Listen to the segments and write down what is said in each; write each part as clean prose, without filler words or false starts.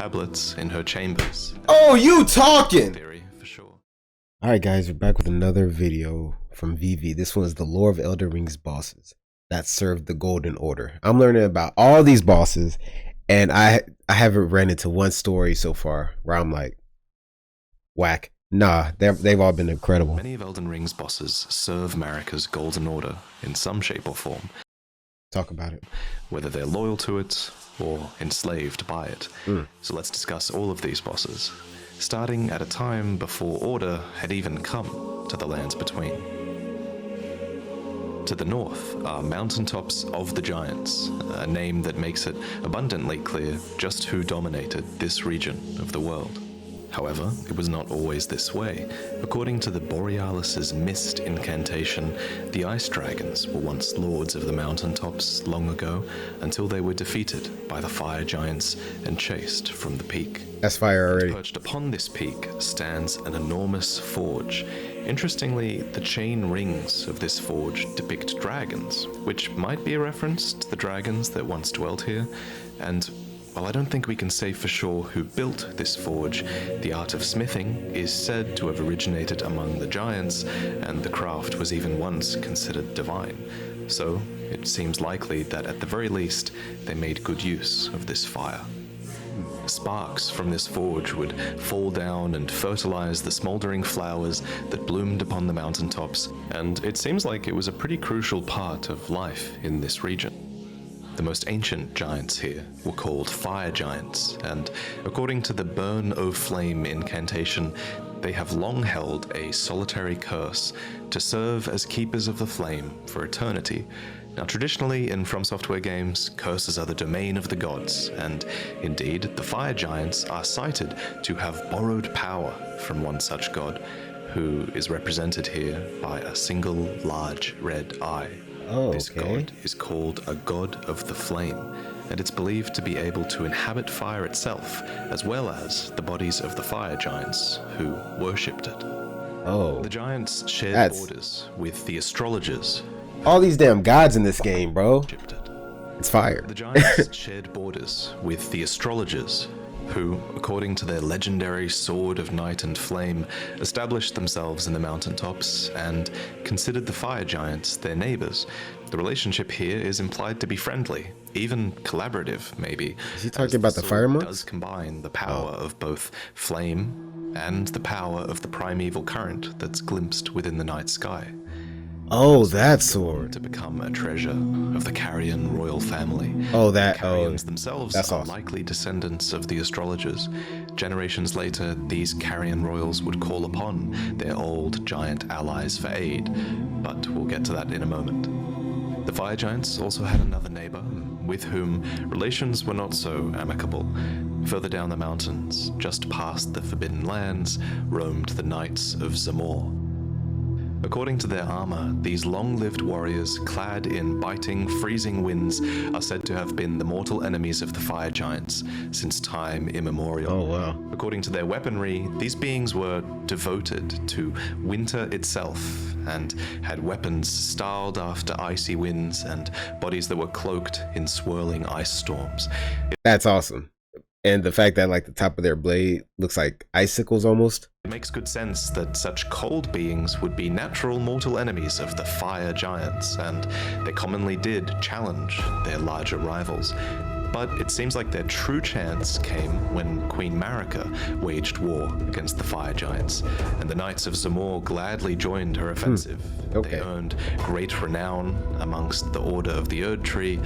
tablets in her chambers. Oh, you talking? Theory for sure. Alright guys, we're back with another video from VV. This one is the lore of Elden Ring's bosses that served the Golden Order. I'm learning about all these bosses, and I haven't ran into one story so far where I'm like, whack. Nah, they've all been incredible. Many of Elden Ring's bosses serve Marika's Golden Order in some shape or form. Talk about it. Whether they're loyal to it or enslaved by it. So let's discuss all of these bosses, starting at a time before Order had even come to the lands between. To the north are mountaintops of the Giants, a name that makes it abundantly clear just who dominated this region of the world. However, it was not always this way. According to the Borealis's mist incantation, the ice dragons were once lords of the mountaintops long ago, until they were defeated by the fire giants and chased from the peak. That's fire already. Perched upon this peak stands an enormous forge. Interestingly, the chain rings of this forge depict dragons, which might be a reference to the dragons that once dwelt here, and while I don't think we can say for sure who built this forge, the art of smithing is said to have originated among the giants, and the craft was even once considered divine. So it seems likely that at the very least, they made good use of this fire. Sparks from this forge would fall down and fertilize the smoldering flowers that bloomed upon the mountaintops, and it seems like it was a pretty crucial part of life in this region. The most ancient giants here were called fire giants, and according to the Burn O Flame incantation, they have long held a solitary curse to serve as keepers of the flame for eternity. Now, traditionally in From Software games, curses are the domain of the gods, and indeed, the fire giants are cited to have borrowed power from one such god, who is represented here by a single large red eye. This god is called a god of the flame, and it's believed to be able to inhabit fire itself, as well as the bodies of the fire giants who worshipped it. The giants shared borders with the astrologers. All these damn gods in this game, bro. It's fire. The giants shared borders with the astrologers, who, according to their legendary Sword of Night and Flame, established themselves in the mountaintops and considered the fire giants their neighbors. The relationship here is implied to be friendly, even collaborative, maybe. Is he talking about the fire monks? It does combine the power of both flame and the power of the primeval current that's glimpsed within the night sky. Oh, that sword. To become a treasure of the Carrion royal family. Oh, that. The Carrions themselves that's are awesome. likely descendants of the astrologers. Generations later, these Carrion royals would call upon their old giant allies for aid, but we'll get to that in a moment. The fire giants also had another neighbor, with whom relations were not so amicable. Further down the mountains, just past the Forbidden Lands, roamed the Knights of Zamor. According to their armor, these long-lived warriors, clad in biting, freezing winds, are said to have been the mortal enemies of the fire giants since time immemorial. Oh, wow. According to their weaponry, these beings were devoted to winter itself and had weapons styled after icy winds and bodies that were cloaked in swirling ice storms. That's awesome. And the fact that like the top of their blade looks like icicles almost. It makes good sense that such cold beings would be natural mortal enemies of the fire giants, and they commonly did challenge their larger rivals. But it seems like their true chance came when Queen Marika waged war against the fire giants, and the Knights of Zamor gladly joined her offensive. They earned great renown amongst the Order of the Erdtree,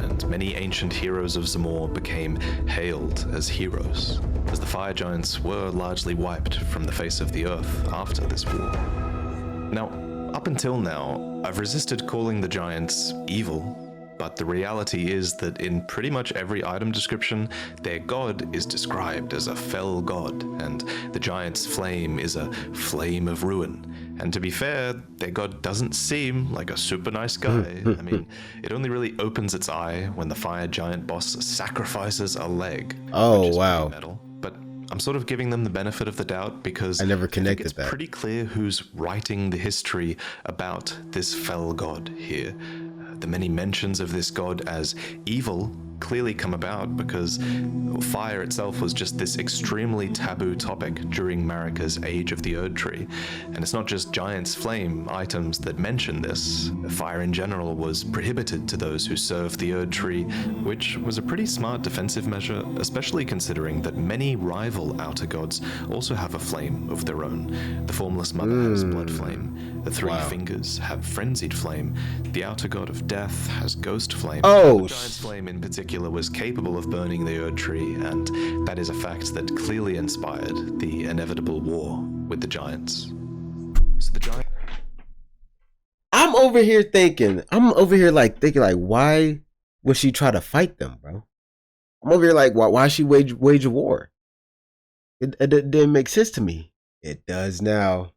and many ancient heroes of Zamor became hailed as heroes, as the fire giants were largely wiped from the face of the earth after this war. Now, up until now, I've resisted calling the giants evil, but the reality is that in pretty much every item description, their god is described as a fell god, and the giant's flame is a flame of ruin. And to be fair, their god doesn't seem like a super nice guy. I mean, it only really opens its eye when the fire giant boss sacrifices a leg. Oh, wow. Metal. But I'm sort of giving them the benefit of the doubt because I never connected it's that. Pretty clear who's writing the history about this fell god here. The many mentions of this god as evil clearly come about because fire itself was just this extremely taboo topic during Marika's Age of the Erdtree. And it's not just Giant's Flame items that mention this. Fire in general was prohibited to those who served the Erdtree, which was a pretty smart defensive measure, especially considering that many rival outer gods also have a flame of their own. The Formless Mother has Blood Flame, the Three Fingers have Frenzied Flame, the outer god of Death has Ghost Flame. The Giant's Flame in particular was capable of burning the Erdtree, and that is a fact that clearly inspired the inevitable war with the giants. So the giant. I'm over here thinking, why would she try to fight them, bro? I'm over here like, why she wage a war? It didn't make sense to me. It does now.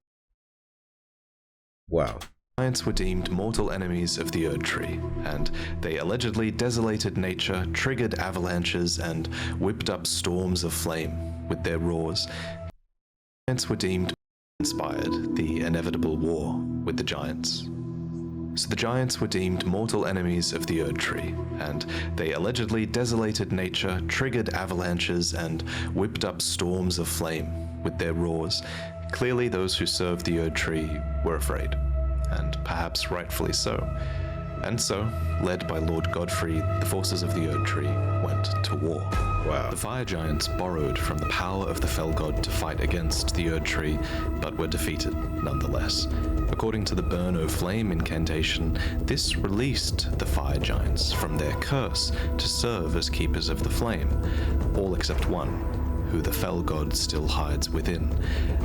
Wow. Giants were deemed mortal enemies of the Erdtree, and they allegedly desolated nature, triggered avalanches, and whipped up storms of flame with their roars. Giants were deemed inspired the inevitable war with the giants. So the giants were deemed mortal enemies of the Erdtree, and they allegedly desolated nature, triggered avalanches, and whipped up storms of flame with their roars. Clearly those who served the Erdtree were afraid, and perhaps rightfully so. And so, led by Lord Godfrey, the forces of the Erdtree went to war. Wow. The fire giants borrowed from the power of the fell god to fight against the Erdtree, but were defeated nonetheless. According to the Burn O' Flame incantation, this released the fire giants from their curse to serve as keepers of the flame, all except one, who the fell god still hides within.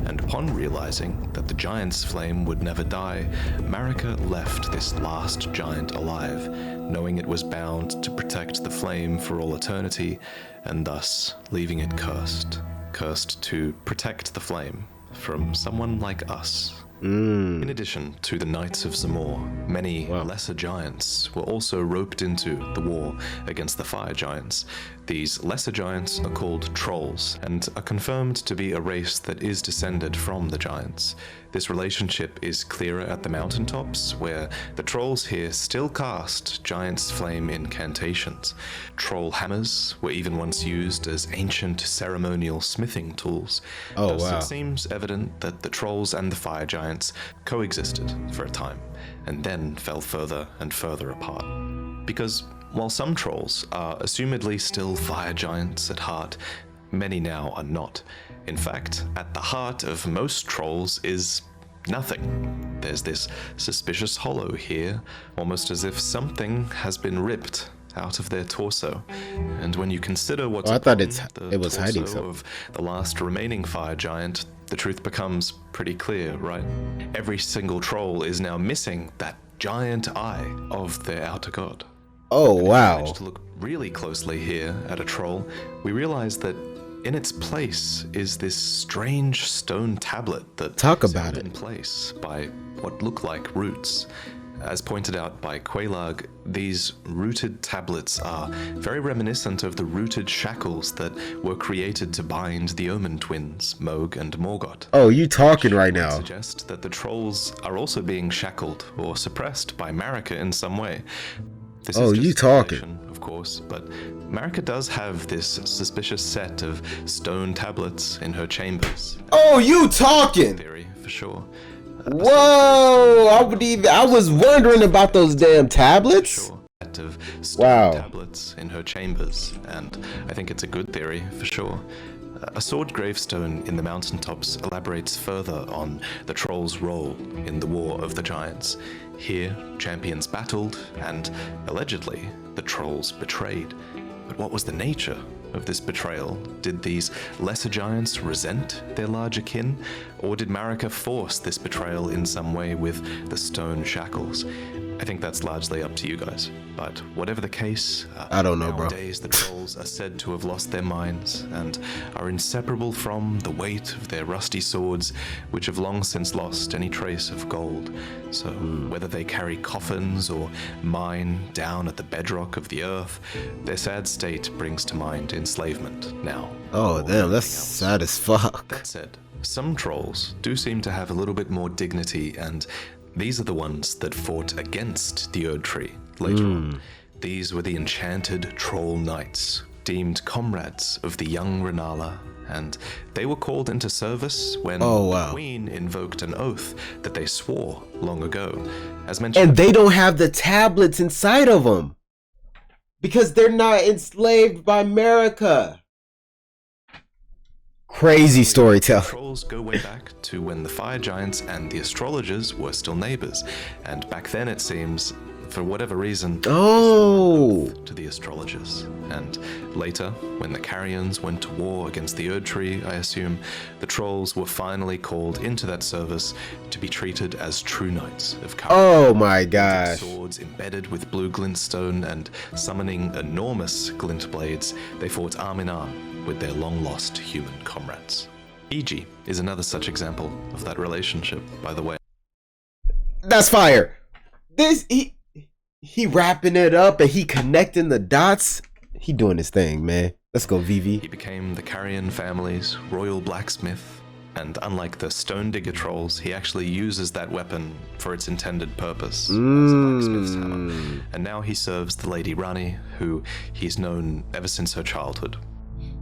And upon realizing that the giant's flame would never die, Marika left this last giant alive, knowing it was bound to protect the flame for all eternity, and thus leaving it cursed to protect the flame from someone like us. In addition to the Knights of Zamor, many lesser giants were also roped into the war against the fire giants. These lesser giants are called trolls, and are confirmed to be a race that is descended from the giants. This relationship is clearer at the mountaintops, where the trolls here still cast giant's flame incantations. Troll hammers were even once used as ancient ceremonial smithing tools. Thus, it seems evident that the trolls and the fire giants coexisted for a time, and then fell further and further apart. Because while some trolls are assumedly still fire giants at heart, many now are not. In fact, at the heart of most trolls is nothing. There's this suspicious hollow here, almost as if something has been ripped out of their torso. And when you consider what's I thought it was torso hiding something. of the last remaining fire giant, the truth becomes pretty clear, right? Every single troll is now missing that giant eye of their outer god. Oh, And if we wow. manage to look really closely here at a troll, we realize that in its place is this strange stone tablet that Talk is about held it. in place by what look like roots. As pointed out by Quelaag, these rooted tablets are very reminiscent of the rooted shackles that were created to bind the Omen twins, Mohg and Morgoth. Oh, you talking right Which now. suggest that the trolls are also being shackled or suppressed by Marika in some way. This Oh, is just you talking. speculation, of course, but Marika does have this suspicious set of stone tablets in her chambers. Oh, you talking. Theory, for sure. Whoa, I was wondering about those damn tablets. Sure. Set of stone Wow. tablets in her chambers, and I think it's a good theory, for sure. A sword gravestone in the mountaintops elaborates further on the troll's role in the War of the Giants. Here, champions battled, and allegedly, the trolls betrayed. But what was the nature of this betrayal? Did these lesser giants resent their larger kin, or did Marika force this betrayal in some way with the stone shackles? I think that's largely up to you guys. But whatever the case, I don't know, bro. nowadays the trolls are said to have lost their minds and are inseparable from the weight of their rusty swords, which have long since lost any trace of gold. So whether they carry coffins or mine down at the bedrock of the earth, their sad state brings to mind enslavement now. Oh, more damn, than that's anything else. sad as fuck. That said, some trolls do seem to have a little bit more dignity, and these are the ones that fought against the Erdtree later on. These were the enchanted troll knights, deemed comrades of the young Renala, and they were called into service when the queen invoked an oath that they swore long ago. As mentioned, and they don't have the tablets inside of them because they're not enslaved by Marika. Crazy storytelling. Trolls go way back to when the fire giants and the astrologers were still neighbors, and back then it seems, for whatever reason, to the astrologers. And later, when the Carrions went to war against the Erdtree, I assume, the trolls were finally called into that service to be treated as true knights of courage. Oh my gosh. Swords embedded with blue glintstone and summoning enormous glint blades, they fought arm in arm with their long-lost human comrades. Iji is another such example of that relationship, by the way. That's fire. He wrapping it up and he connecting the dots. He doing his thing, man. Let's go, Vivi. He became the Carrion family's royal blacksmith, and unlike the stone digger trolls, he actually uses that weapon for its intended purpose as a blacksmith's hammer. And now he serves the Lady Rani, who he's known ever since her childhood.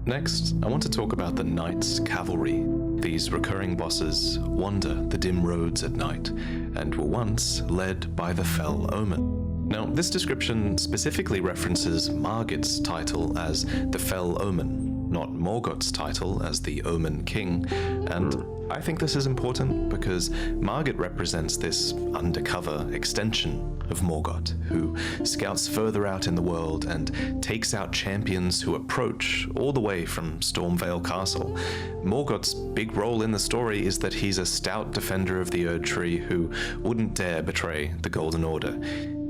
Next, I want to talk about the Knights Cavalry. These recurring bosses wander the dim roads at night, and were once led by the Fell Omen. Now, this description specifically references Margit's title as the Fell Omen, not Morgoth's title as the Omen King, and I think this is important because Margit represents this undercover extension of Morgoth, who scouts further out in the world and takes out champions who approach all the way from Stormvale Castle. Morgoth's big role in the story is that he's a stout defender of the Erdtree who wouldn't dare betray the Golden Order.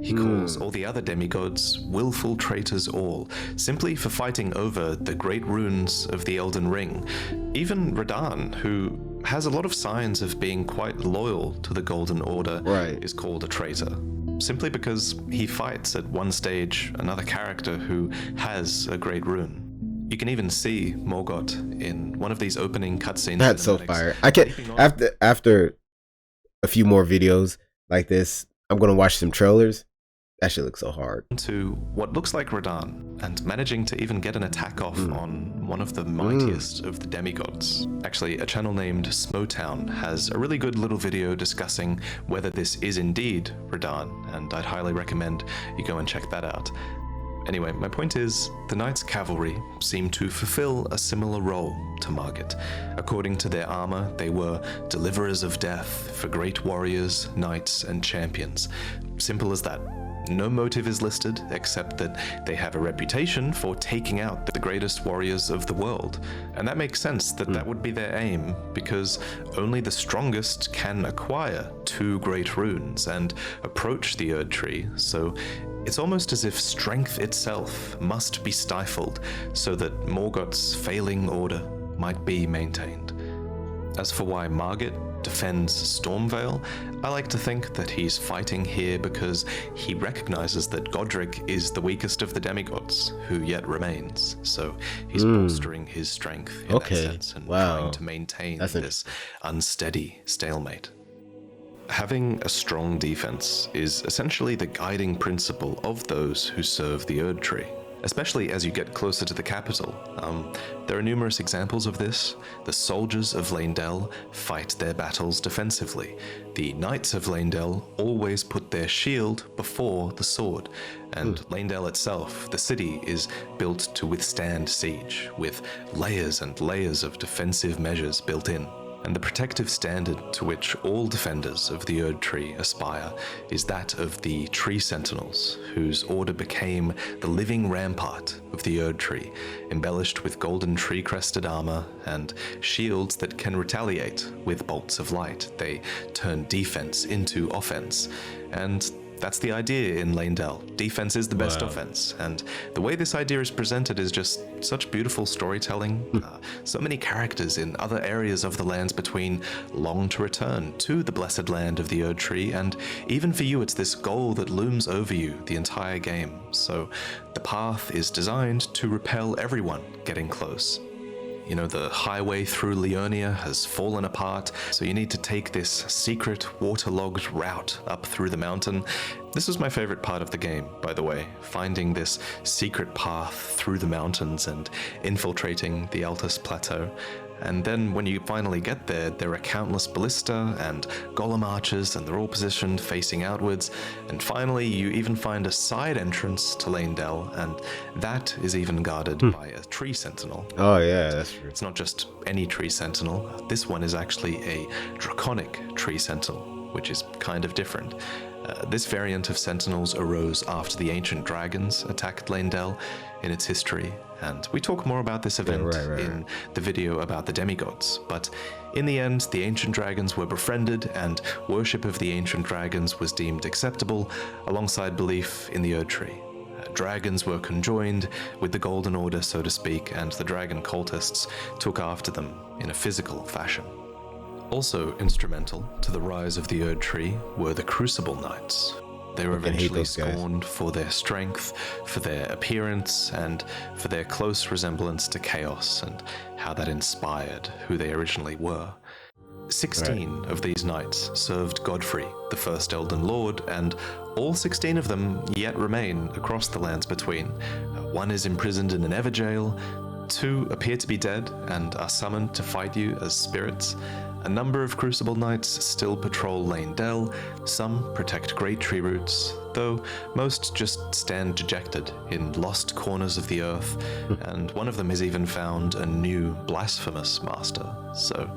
He calls all the other demigods willful traitors all, simply for fighting over the great runes of the Elden Ring. Even Radahn, who has a lot of signs of being quite loyal to the Golden Order, is called a traitor, simply because he fights at one stage another character who has a great rune. You can even see Morgoth in one of these opening cutscenes. That's so fire. I can after a few more videos like this, I'm gonna watch some trailers. That shit looks so hard. To what looks like Radahn, and managing to even get an attack off on one of the mightiest of the demigods. Actually, a channel named Smotown has a really good little video discussing whether this is indeed Radahn, and I'd highly recommend you go and check that out. Anyway, my point is, the Knights Cavalry seem to fulfill a similar role to Margit. According to their armor, they were deliverers of death for great warriors, knights, and champions. Simple as that. No motive is listed, except that they have a reputation for taking out the greatest warriors of the world. And that makes sense that that would be their aim, because only the strongest can acquire 2 great runes and approach the Erdtree, so it's almost as if strength itself must be stifled so that Morgoth's failing order might be maintained. As for why Margit defends Stormvale, I like to think that he's fighting here because he recognizes that Godric is the weakest of the demigods, who yet remains. So he's bolstering his strength in that sense and trying to maintain this unsteady stalemate. Having a strong defense is essentially the guiding principle of those who serve the Erdtree, especially as you get closer to the capital. There are numerous examples of this. The soldiers of Leyndell fight their battles defensively. The knights of Leyndell always put their shield before the sword. And Leyndell itself, the city, is built to withstand siege, with layers and layers of defensive measures built in. And the protective standard to which all defenders of the Erdtree aspire is that of the Tree Sentinels, whose order became the living rampart of the Erdtree, embellished with golden tree-crested armor and shields that can retaliate with bolts of light. They turn defense into offense, and that's the idea in Leyndell. Defense is the best offense, and the way this idea is presented is just such beautiful storytelling. So many characters in other areas of the lands between long to return to the blessed land of the Erdtree, and even for you, it's this goal that looms over you the entire game. So the path is designed to repel everyone getting close. You know, the highway through Liurnia has fallen apart, so you need to take this secret waterlogged route up through the mountain. This was my favorite part of the game, by the way, finding this secret path through the mountains and infiltrating the Altus Plateau. And then when you finally get there, there are countless ballista and golem archers, and they're all positioned facing outwards. And finally, you even find a side entrance to Leyndell, and that is even guarded by a tree sentinel. Oh yeah, that's true. It's not just any tree sentinel. This one is actually a draconic tree sentinel, which is kind of different. This variant of sentinels arose after the ancient dragons attacked Leyndell in its history, and we talk more about this event in the video about the demigods. But in the end, the ancient dragons were befriended, and worship of the ancient dragons was deemed acceptable alongside belief in the Erdtree. Dragons were conjoined with the Golden Order, so to speak, and the dragon cultists took after them in a physical fashion. Also instrumental to the rise of the Erdtree were the Crucible Knights. They were eventually scorned for their strength, for their appearance, and for their close resemblance to Chaos and how that inspired who they originally were. 16 of these knights served Godfrey, the first Elden Lord, and all 16 of them yet remain across the lands between. One is imprisoned in an Everjail, 2 appear to be dead and are summoned to fight you as spirits. A number of Crucible Knights still patrol Leyndell, some protect great tree roots, though most just stand dejected in lost corners of the earth, and one of them has even found a new blasphemous master. So,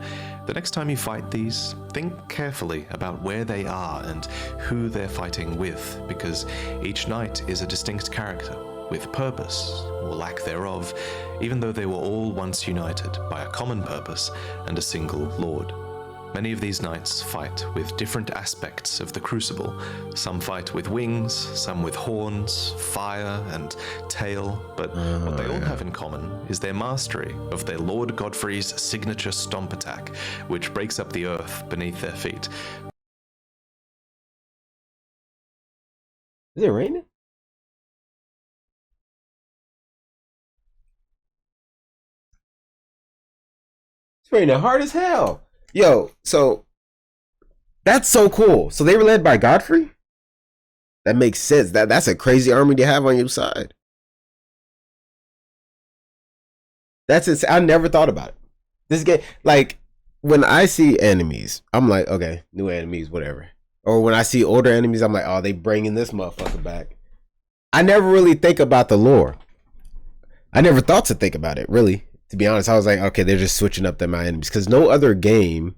the next time you fight these, think carefully about where they are and who they're fighting with, because each knight is a distinct character, with purpose, or lack thereof, even though they were all once united by a common purpose and a single lord. Many of these knights fight with different aspects of the Crucible. Some fight with wings, some with horns, fire, and tail, but what they all have in common is their mastery of their Lord Godfrey's signature stomp attack, which breaks up the earth beneath their feet. Is it raining? It's raining hard as hell. Yo, so that's so cool. So they were led by Godfrey? That makes sense. That's a crazy army to have on your side. That's it. I never thought about it. This game, like, when I see enemies, I'm like, okay, new enemies, whatever. Or when I see older enemies, I'm like, oh, they bringing this motherfucker back. I never really think about the lore. I never thought to think about it, really. To be honest, I was like, okay, they're just switching up my enemies. Because no other game,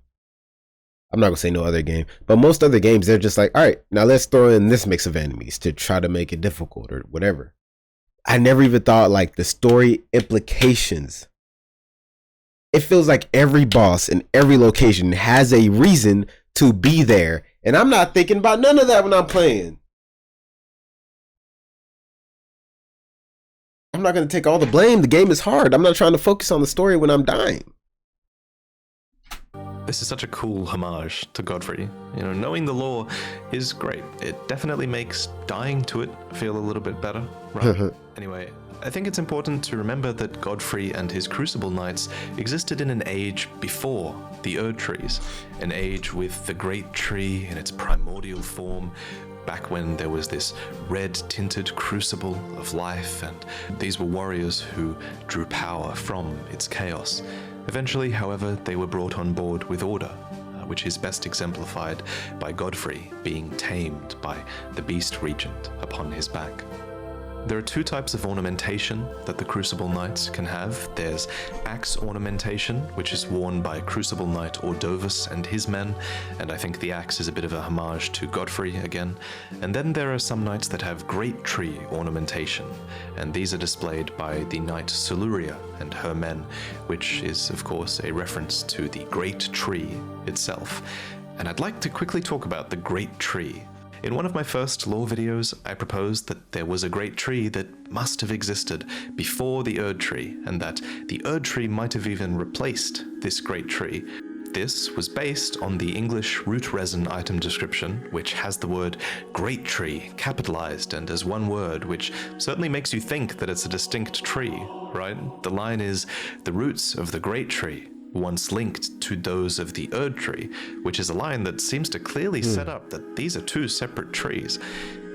I'm not going to say no other game, but most other games, they're just like, all right, now let's throw in this mix of enemies to try to make it difficult or whatever. I never even thought like the story implications. It feels like every boss in every location has a reason to be there. And I'm not thinking about none of that when I'm playing. I'm not going to take all the blame. The game is hard. I'm not trying to focus on the story when I'm dying. This is such a cool homage to Godfrey. You know, knowing the lore is great. It definitely makes dying to it feel a little bit better, right? Anyway, I think it's important to remember that Godfrey and his Crucible Knights existed in an age before the Erdtrees, an age with the Great Tree in its primordial form, back when there was this red-tinted crucible of life, and these were warriors who drew power from its chaos. Eventually, however, they were brought on board with order, which is best exemplified by Godfrey being tamed by the Beast Regent upon his back. There are 2 types of ornamentation that the Crucible Knights can have. There's axe ornamentation, which is worn by Crucible Knight Ordovus and his men, and I think the axe is a bit of a homage to Godfrey again. And then there are some knights that have Great Tree ornamentation, and these are displayed by the Knight Soluria and her men, which is of course a reference to the Great Tree itself. And I'd like to quickly talk about the Great Tree. In one of my first lore videos, I proposed that there was a great tree that must have existed before the Erdtree, and that the Erdtree might have even replaced this great tree. This was based on the English root resin item description, which has the word great tree capitalized and as one word, which certainly makes you think that it's a distinct tree, right? The line is, the roots of the great tree once linked to those of the Erdtree, which is a line that seems to clearly set up that these are two separate trees.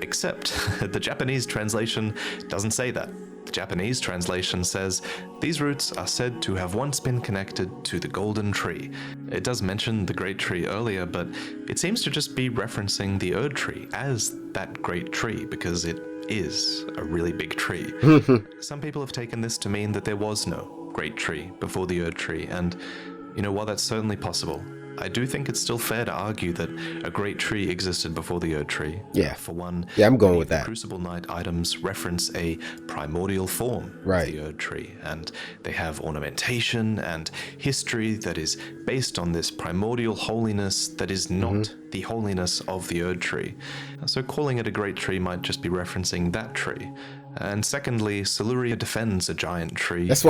Except the Japanese translation doesn't say that. The Japanese translation says, these roots are said to have once been connected to the golden tree. It does mention the great tree earlier, but it seems to just be referencing the Erdtree as that great tree because it is a really big tree. Some people have taken this to mean that there was no great tree before the Erdtree, and while that's certainly possible, I do think it's still fair to argue that a great tree existed before the Erdtree. Yeah. For one, I'm going with that. Crucible Knight items reference a primordial form of the Erdtree, and they have ornamentation and history that is based on this primordial holiness that is not the holiness of the Erdtree. So calling it a great tree might just be referencing that tree. And secondly, Siluria defends a giant tree. That's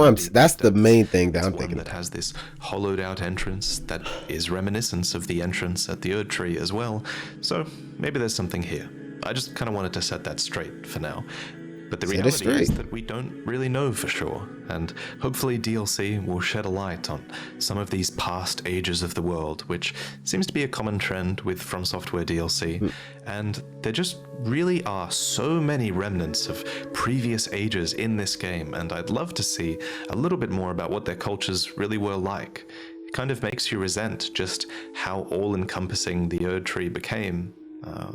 the main thing that I'm thinking. That has this hollowed out entrance that is reminiscent of the entrance at the Erdtree as well. So maybe there's something here. I just kind of wanted to set that straight for now. But the reality is that we don't really know for sure, and hopefully DLC will shed a light on some of these past ages of the world, which seems to be a common trend with From Software DLC, and there just really are so many remnants of previous ages in this game, and I'd love to see a little bit more about what their cultures really were like. It kind of makes you resent just how all-encompassing the Erdtree became.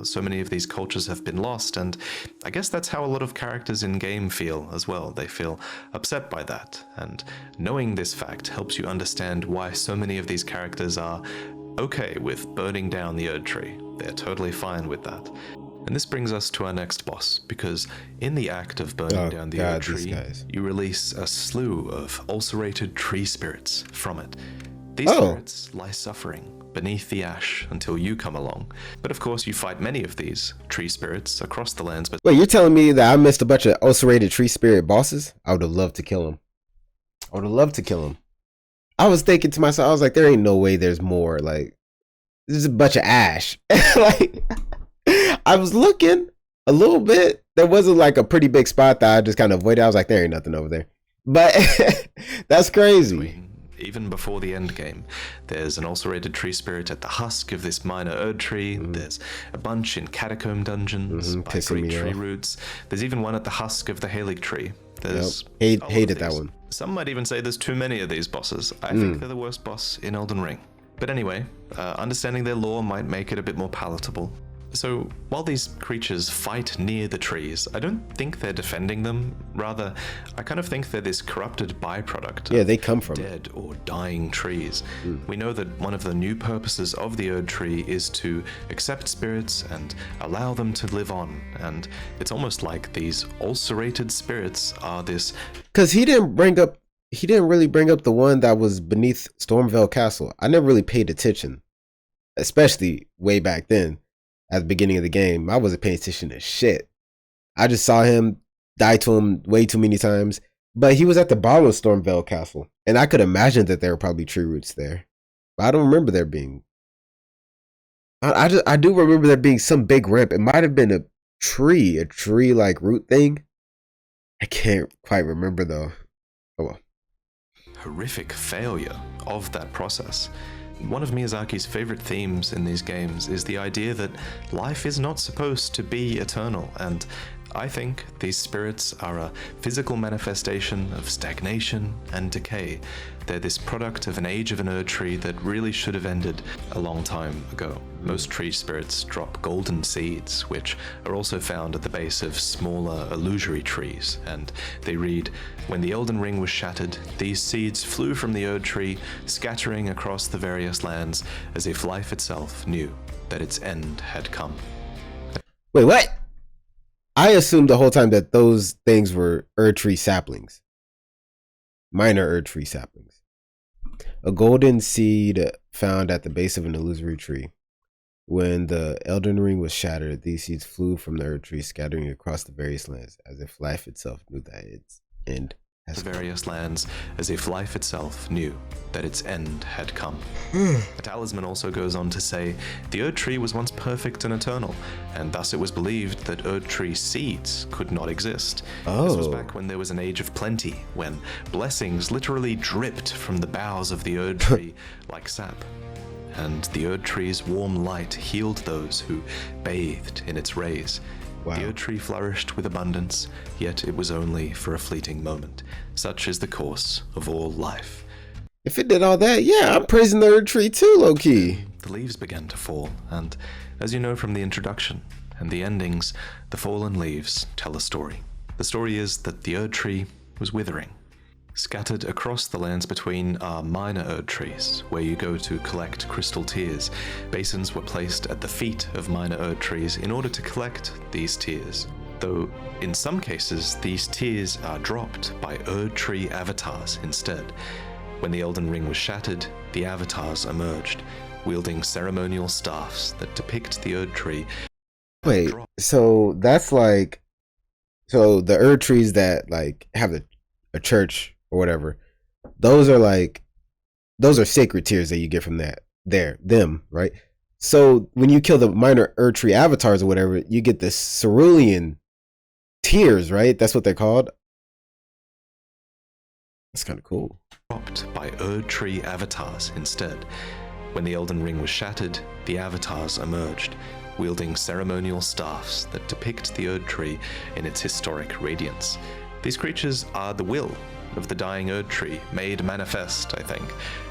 So many of these cultures have been lost, and I guess that's how a lot of characters in game feel as well. They feel upset by that, and knowing this fact helps you understand why so many of these characters are okay with burning down the Erdtree. They're totally fine with that. And this brings us to our next boss, because in the act of burning down the Erdtree, you release a slew of ulcerated tree spirits from it. These spirits lie suffering beneath the ash until you come along. But of course, you fight many of these tree spirits across the lands. But wait, you're telling me that I missed a bunch of ulcerated tree spirit bosses? I would have loved to kill them. I was thinking to myself, I was like, there ain't no way there's more. Like, this is a bunch of ash. Like, I was looking a little bit. There wasn't like a pretty big spot that I just kind of avoided. I was like, there ain't nothing over there. But that's crazy. Even before the end game, there's an ulcerated tree spirit at the husk of this minor Erdtree. There's a bunch in catacomb dungeons by great tree roots. There's even one at the husk of the Halig tree. There's hated that one. Some might even say there's too many of these bosses. I think they're the worst boss in Elden Ring. But anyway, understanding their lore might make it a bit more palatable. So, while these creatures fight near the trees, I don't think they're defending them. Rather, I kind of think they're this corrupted byproduct of they come from dead or dying trees. We know that one of the new purposes of the Erdtree is to accept spirits and allow them to live on, and it's almost like these ulcerated spirits are this... Because he didn't really bring up the one that was beneath Stormveil Castle. I never really paid attention, especially way back then. At the beginning of the game, I wasn't paying attention to shit. I just saw him die to him way too many times. But he was at the bottom of Stormveil Castle, and I could imagine that there were probably tree roots there. But I don't remember there being. I do remember there being some big ramp. It might have been a tree like root thing. I can't quite remember though. Oh well. Horrific failure of that process. One of Miyazaki's favorite themes in these games is the idea that life is not supposed to be eternal, and I think these spirits are a physical manifestation of stagnation and decay. They're this product of an age of an Erdtree that really should have ended a long time ago. Most tree spirits drop golden seeds, which are also found at the base of smaller illusory trees, and they read, "When the Elden Ring was shattered, these seeds flew from the Erdtree, scattering across the various lands, as if life itself knew that its end had come." Wait, what? I assumed the whole time that those things were Erdtree saplings. Minor Erdtree saplings. A golden seed found at the base of an illusory tree. When the Elden Ring was shattered, these seeds flew from the Erdtree, scattering across the various lands, as if life itself knew that its end has come. The various lands, as if life itself knew that its end had come. The talisman also goes on to say, the Erdtree was once perfect and eternal, and thus it was believed that Erdtree seeds could not exist. This was back when there was an age of plenty, when blessings literally dripped from the boughs of the Erdtree like sap. And the Erdtree's warm light healed those who bathed in its rays. Wow. The Erdtree flourished with abundance, yet it was only for a fleeting moment. Such is the course of all life. If it did all that, yeah, I'm praising the Erdtree too, low-key. The leaves began to fall, and as you know from the introduction and the endings, the fallen leaves tell a story. The story is that the Erdtree was withering. Scattered across the lands between are minor Erdtrees, where you go to collect crystal tears. Basins were placed at the feet of minor Erdtrees in order to collect these tears. Though, in some cases, these tears are dropped by Erdtree avatars instead. When the Elden Ring was shattered, the avatars emerged, wielding ceremonial staffs that depict the Erdtree. Wait, so that's like... So the Erdtrees that, like, have a church or whatever, those are sacred tears that you get from them, right? So when you kill the minor Erdtree avatars or whatever, you get the cerulean tears, right? That's what they're called. That's kind of cool. Dropped by Erdtree avatars instead. When the Elden Ring was shattered, the avatars emerged, wielding ceremonial staffs that depict the Erdtree in its historic radiance. These creatures are the will of the dying Erdtree, made manifest, I think.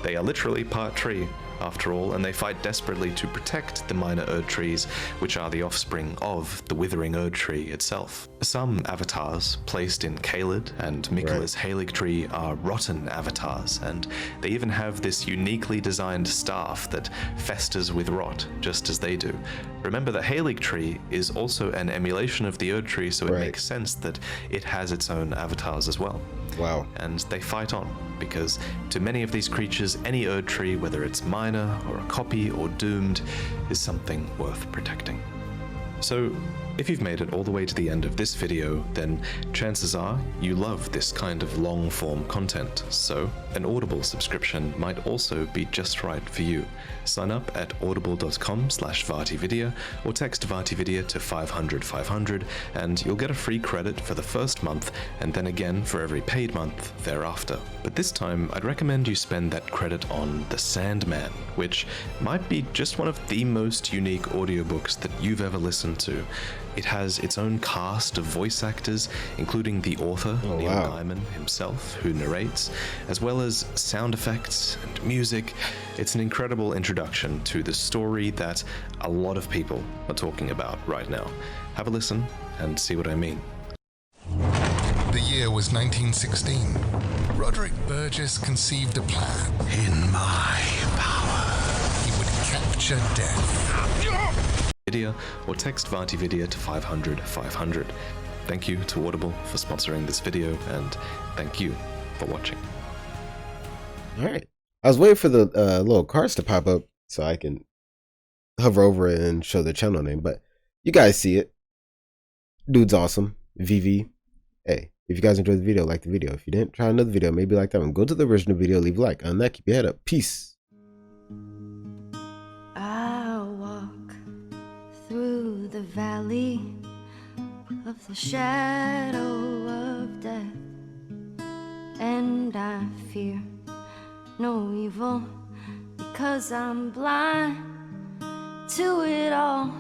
They are literally part tree, after all, and they fight desperately to protect the minor Erdtrees, which are the offspring of the withering Erdtree itself. Some avatars placed in Caelid and Miquella's Haligtree are rotten avatars, and they even have this uniquely designed staff that festers with rot, just as they do. Remember that Haligtree is also an emulation of the Erdtree, so it makes sense that it has its own avatars as well. Wow. And they fight on, because to many of these creatures, any Erdtree, whether it's minor or a copy or doomed, is something worth protecting. So, if you've made it all the way to the end of this video, then chances are you love this kind of long-form content, so an Audible subscription might also be just right for you. Sign up at audible.com/VartiVidya or text VartiVidya to 500 and you'll get a free credit for the first month and then again for every paid month thereafter. But this time, I'd recommend you spend that credit on The Sandman, which might be just one of the most unique audiobooks that you've ever listened to. It has its own cast of voice actors, including the author, Neil Gaiman himself, who narrates, as well as sound effects and music. It's an incredible introduction to the story that a lot of people are talking about right now. Have a listen and see what I mean. The year was 1916. Roderick Burgess conceived a plan. In my power, He would capture death. Video or text VartiVidya to 500. Thank you to Audible for sponsoring this video, and thank you for watching. All right. I was waiting for the little cards to pop up so I can hover over it and show the channel name, but you guys see it. Dude's awesome. VV. Hey, if you guys enjoyed the video, like the video. If you didn't, try another video, maybe like that one. Go to the original video, leave a like. On that, keep your head up. Peace. Through the valley of the shadow of death, and I fear no evil because I'm blind to it all.